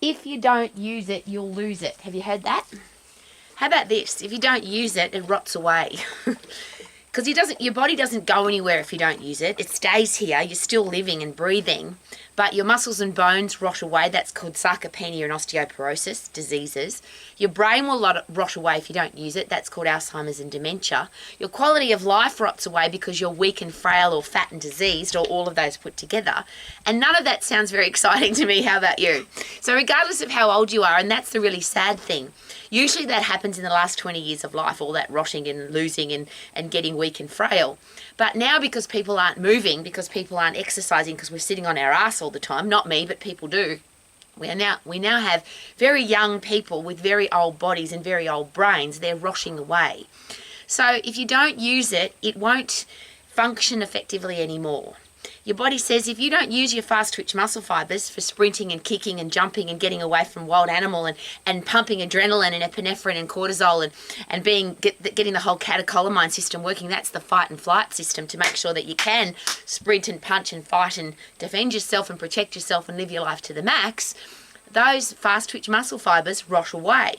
if you don't use it, you'll lose it. Have you heard that? How about this? If you don't use it, it rots away. Because your body doesn't go anywhere if you don't use it. It stays here. You're still living and breathing. But your muscles and bones rot away. That's called sarcopenia and osteoporosis diseases. Your brain will rot away if you don't use it. That's called Alzheimer's and dementia. Your quality of life rots away because you're weak and frail or fat and diseased, or all of those put together. And none of that sounds very exciting to me. How about you? So regardless of how old you are, and that's the really sad thing, usually that happens in the last 20 years of life, all that rotting and losing and getting weak and frail. But now, because people aren't moving, because people aren't exercising, because we're sitting on our ass all the time, not me, but people do, we now have very young people with very old bodies and very old brains. They're rotting away. So if you don't use it, it won't function effectively anymore. Your body says if you don't use your fast twitch muscle fibers for sprinting and kicking and jumping and getting away from wild animal and pumping adrenaline and epinephrine and cortisol and getting the whole catecholamine system working, that's the fight and flight system to make sure that you can sprint and punch and fight and defend yourself and protect yourself and live your life to the max, those fast twitch muscle fibers rot away.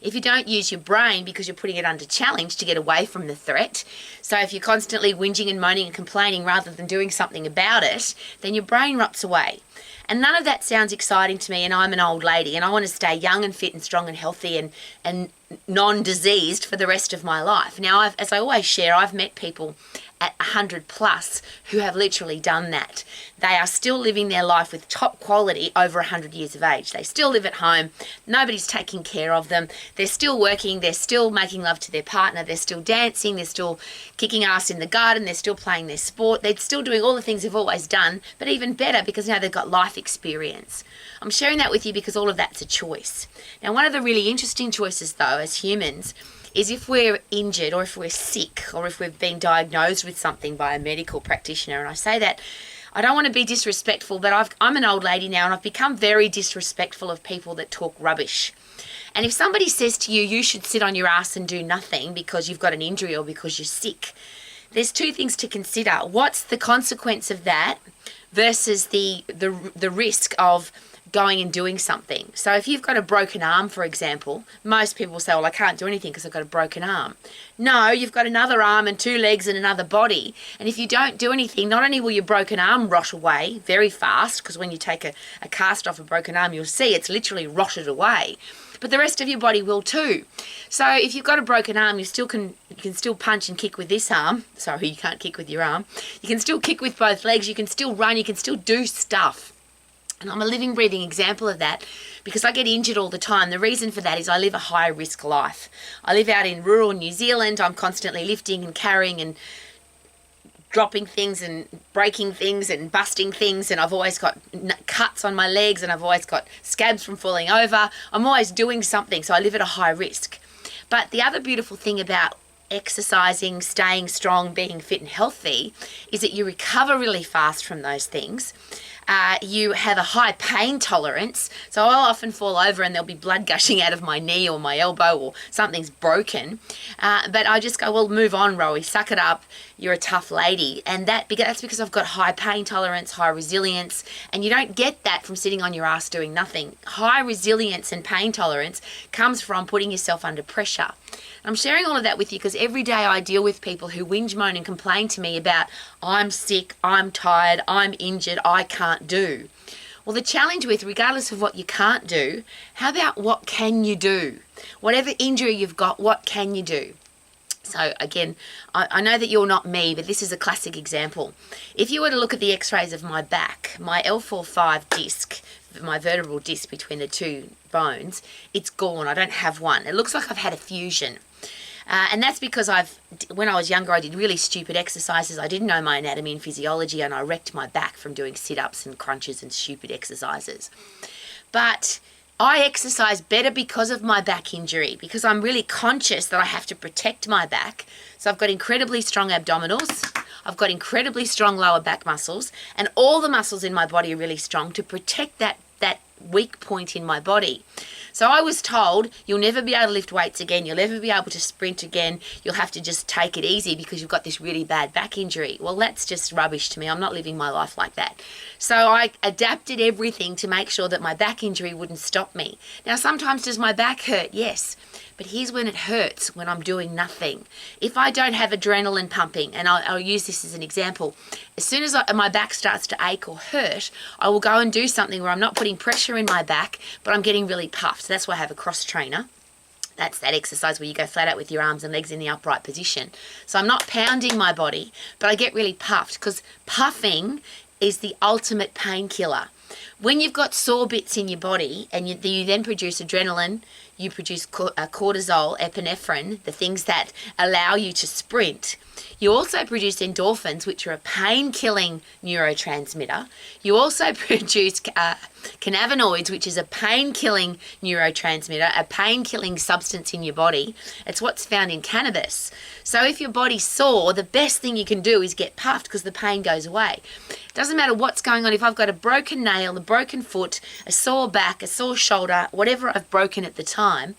If you don't use your brain because you're putting it under challenge to get away from the threat, so if you're constantly whinging and moaning and complaining rather than doing something about it, then your brain rots away. And none of that sounds exciting to me, and I'm an old lady and I want to stay young and fit and strong and healthy and non-diseased for the rest of my life. Now, as I always share, I've met people at 100 plus who have literally done that. They are still living their life with top quality over 100 years of age. They still live at home. Nobody's taking care of them. They're still working. They're still making love to their partner. They're still dancing. They're still kicking ass in the garden. They're still playing their sport. They're still doing all the things they've always done, but even better because now they've got life experience. I'm sharing that with you because all of that's a choice. Now, one of the really interesting choices, though, as humans, is if we're injured or if we're sick or if we've been diagnosed with something by a medical practitioner. And I say that, I don't want to be disrespectful, but I'm an old lady now and I've become very disrespectful of people that talk rubbish. And if somebody says to you, you should sit on your ass and do nothing because you've got an injury or because you're sick, there's two things to consider. What's the consequence of that versus the risk of going and doing something? So if you've got a broken arm, for example, most people say, well, I can't do anything because I've got a broken arm. No, you've got another arm and two legs and another body. And if you don't do anything, not only will your broken arm rot away very fast, because when you take a cast off a broken arm, you'll see it's literally rotted away, but the rest of your body will too. So if you've got a broken arm, you can still punch and kick with this arm. Sorry, you can't kick with your arm. You can still kick with both legs. You can still run. You can still do stuff. And I'm a living, breathing example of that because I get injured all the time. The reason for that is I live a high-risk life. I live out in rural New Zealand. I'm constantly lifting and carrying and dropping things and breaking things and busting things, and I've always got cuts on my legs and I've always got scabs from falling over. I'm always doing something, so I live at a high risk. But the other beautiful thing about exercising, staying strong, being fit and healthy is that you recover really fast from those things. You have a high pain tolerance. So I'll often fall over and there'll be blood gushing out of my knee or my elbow or something's broken. But I just go, well, move on, Rowie, suck it up. You're a tough lady. And that's because I've got high pain tolerance, high resilience. And you don't get that from sitting on your ass doing nothing. High resilience and pain tolerance comes from putting yourself under pressure. I'm sharing all of that with you because every day I deal with people who whinge, moan and complain to me about, I'm sick, I'm tired, I'm injured, I can't do. Well, the challenge with, regardless of what you can't do, how about what can you do? Whatever injury you've got, what can you do? So again, I know that you're not me, but this is a classic example. If you were to look at the x-rays of my back, my L4-5 disc, my vertebral disc between the two bones, it's gone. I don't have one. It looks like I've had a fusion. And that's because when I was younger, I did really stupid exercises. I didn't know my anatomy and physiology, and I wrecked my back from doing sit-ups and crunches and stupid exercises. But I exercise better because of my back injury, because I'm really conscious that I have to protect my back. So I've got incredibly strong abdominals, I've got incredibly strong lower back muscles, and all the muscles in my body are really strong to protect that weak point in my body. So I was told, you'll never be able to lift weights again, you'll never be able to sprint again, you'll have to just take it easy because you've got this really bad back injury. Well, that's just rubbish to me. I'm not living my life like that. So I adapted everything to make sure that my back injury wouldn't stop me. Now, sometimes does my back hurt? Yes. But here's when it hurts, when I'm doing nothing. If I don't have adrenaline pumping, and I'll use this as an example, as soon as my back starts to ache or hurt, I will go and do something where I'm not putting pressure in my back, but I'm getting really puffed. That's why I have a cross trainer. That's that exercise where you go flat out with your arms and legs in the upright position. So I'm not pounding my body, but I get really puffed, because puffing is the ultimate painkiller. When you've got sore bits in your body and you then produce adrenaline, you produce cortisol, epinephrine, the things that allow you to sprint. You also produce endorphins, which are a pain-killing neurotransmitter. You also produce cannabinoids, which is a pain-killing neurotransmitter, a pain-killing substance in your body. It's what's found in cannabis. So if your body's sore, the best thing you can do is get puffed, because the pain goes away. It doesn't matter what's going on. If I've got a broken nail, a broken foot, a sore back, a sore shoulder, whatever I've broken at the time,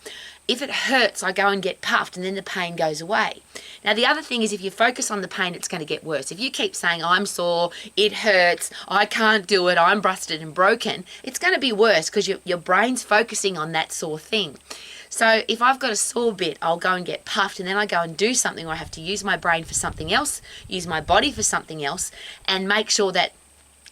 if it hurts, I go and get puffed, and then the pain goes away. Now, the other thing is, if you focus on the pain, it's going to get worse. If you keep saying, I'm sore, it hurts, I can't do it, I'm busted and broken, it's going to be worse, because your brain's focusing on that sore thing. So if I've got a sore bit, I'll go and get puffed, and then I go and do something, or I have to use my brain for something else, use my body for something else, and make sure that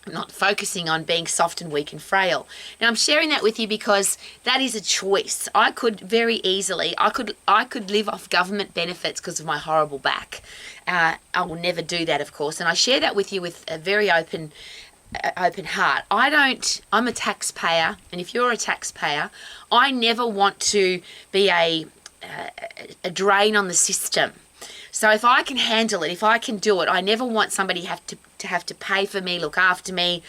I'm not focusing on being soft and weak and frail. Now, I'm sharing that with you because that is a choice. I could very easily, I could live off government benefits because of my horrible back. I will never do that, of course, and I share that with you with a very open heart. I'm a taxpayer, and if you're a taxpayer, I never want to be a drain on the system. So if I can handle it, if I can do it, I never want somebody to have to pay for me, look after me,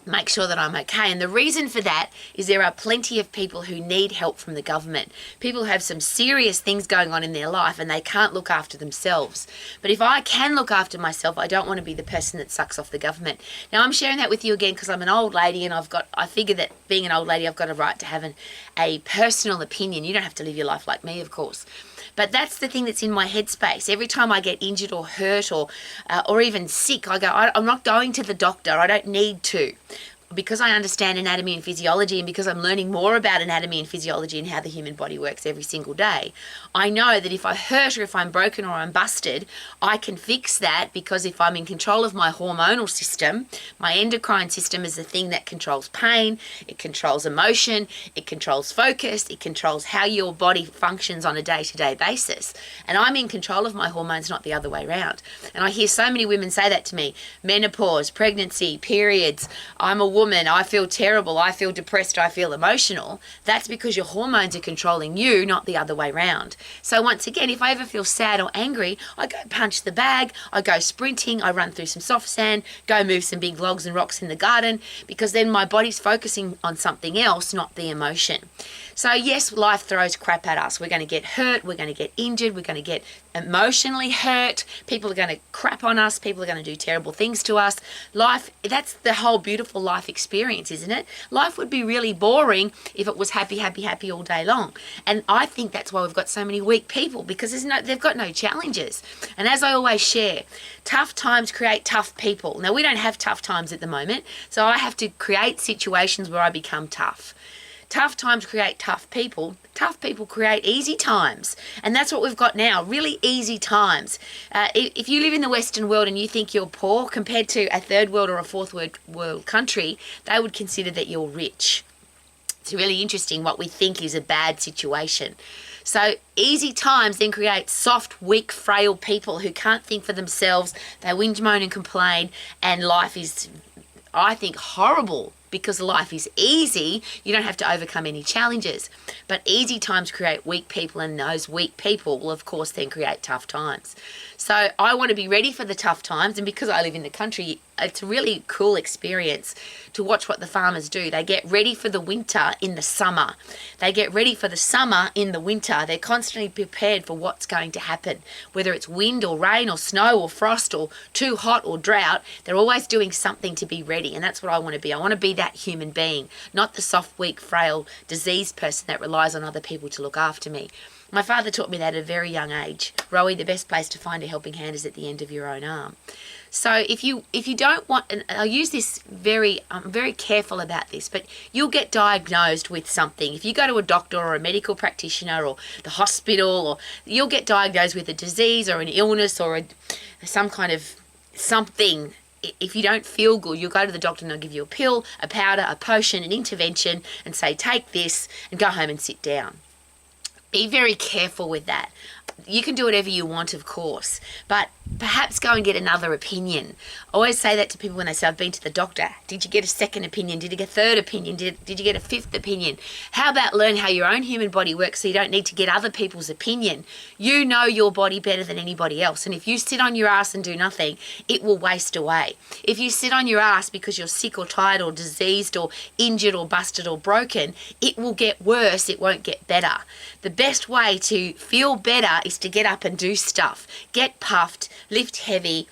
make sure that I'm okay. And the reason for that is there are plenty of people who need help from the government. People who have some serious things going on in their life and they can't look after themselves. But if I can look after myself, I don't want to be the person that sucks off the government. Now, I'm sharing that with you again because I'm an old lady, and I figure that being an old lady, I've got a right to have a personal opinion. You don't have to live your life like me, of course. But that's the thing that's in my headspace. Every time I get injured or hurt or even sick, I go, I'm not going to the doctor. I don't need to. Because I understand anatomy and physiology, and because I'm learning more about anatomy and physiology and how the human body works every single day, I know that if I hurt or if I'm broken or I'm busted, I can fix that, because if I'm in control of my hormonal system, my endocrine system is the thing that controls pain, it controls emotion, it controls focus, it controls how your body functions on a day-to-day basis. And I'm in control of my hormones, not the other way around. And I hear so many women say that to me: menopause, pregnancy, periods, I'm a woman, I feel terrible, I feel depressed, I feel emotional. That's because your hormones are controlling you, not the other way around. So once again, if I ever feel sad or angry, I go punch the bag, I go sprinting, I run through some soft sand, go move some big logs and rocks in the garden, because then my body's focusing on something else, not the emotion. So yes, life throws crap at us. We're going to get hurt, we're going to get injured, we're going to get emotionally hurt, people are going to crap on us, people are going to do terrible things to us. Life, that's the whole beautiful life experience, isn't it? Life would be really boring if it was happy, happy, happy all day long. And I think that's why we've got so many weak people, because they've got no challenges. And as I always share, tough times create tough people. Now, we don't have tough times at the moment, so I have to create situations where I become tough. Tough times create tough people. Tough people create easy times. And that's what we've got now, really easy times. If you live in the Western world and you think you're poor, compared to a third world or a fourth world country, they would consider that you're rich. It's really interesting what we think is a bad situation. So easy times then create soft, weak, frail people who can't think for themselves. They whinge, moan and complain, and life is, I think, horrible. Because life is easy, you don't have to overcome any challenges. But easy times create weak people, and those weak people will, of course, then create tough times. So I want to be ready for the tough times, and because I live in the country, it's a really cool experience to watch what the farmers do. They get ready for the winter in the summer. They get ready for the summer in the winter. They're constantly prepared for what's going to happen, whether it's wind or rain or snow or frost or too hot or drought. They're always doing something to be ready, and that's what I want to be. I want to be that human being, not the soft, weak, frail, diseased person that relies on other people to look after me. My father taught me that at a very young age. Rowie, the best place to find a helping hand is at the end of your own arm. So if you don't want, and I'll use this I'm very careful about this, but you'll get diagnosed with something. If you go to a doctor or a medical practitioner or the hospital, or you'll get diagnosed with a disease or an illness or some kind of something. If you don't feel good, you'll go to the doctor and they'll give you a pill, a powder, a potion, an intervention, and say, take this and go home and sit down. Be very careful with that. You can do whatever you want, of course, but perhaps go and get another opinion. I always say that to people when they say, I've been to the doctor. Did you get a second opinion? Did you get a third opinion? Did you get a fifth opinion? How about learn how your own human body works so you don't need to get other people's opinion? You know your body better than anybody else, and if you sit on your ass and do nothing, it will waste away. If you sit on your ass because you're sick or tired or diseased or injured or busted or broken, it will get worse, it won't get better. The best way to feel better is to get up and do stuff. Get puffed, lift heavy,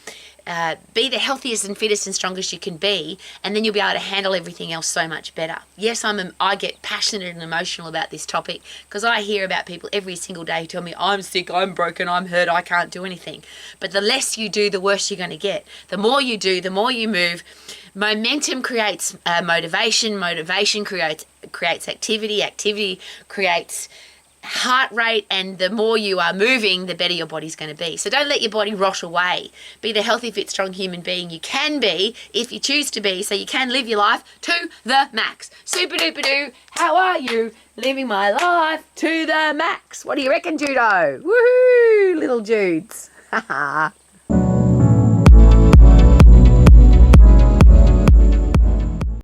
be the healthiest and fittest and strongest you can be, and then you'll be able to handle everything else so much better. Yes, I get passionate and emotional about this topic because I hear about people every single day who tell me, I'm sick, I'm broken, I'm hurt, I can't do anything. But the less you do, the worse you're going to get. The more you do, the more you move. Momentum creates motivation, motivation creates activity, activity creates heart rate, and the more you are moving, the better your body's going to be. So don't let your body rot away. Be the healthy, fit, strong human being you can be if you choose to be, so you can live your life to the max. Super duper doo, how are you? Living my life to the max. What do you reckon, Judo? Woohoo, little Judes. Ha ha.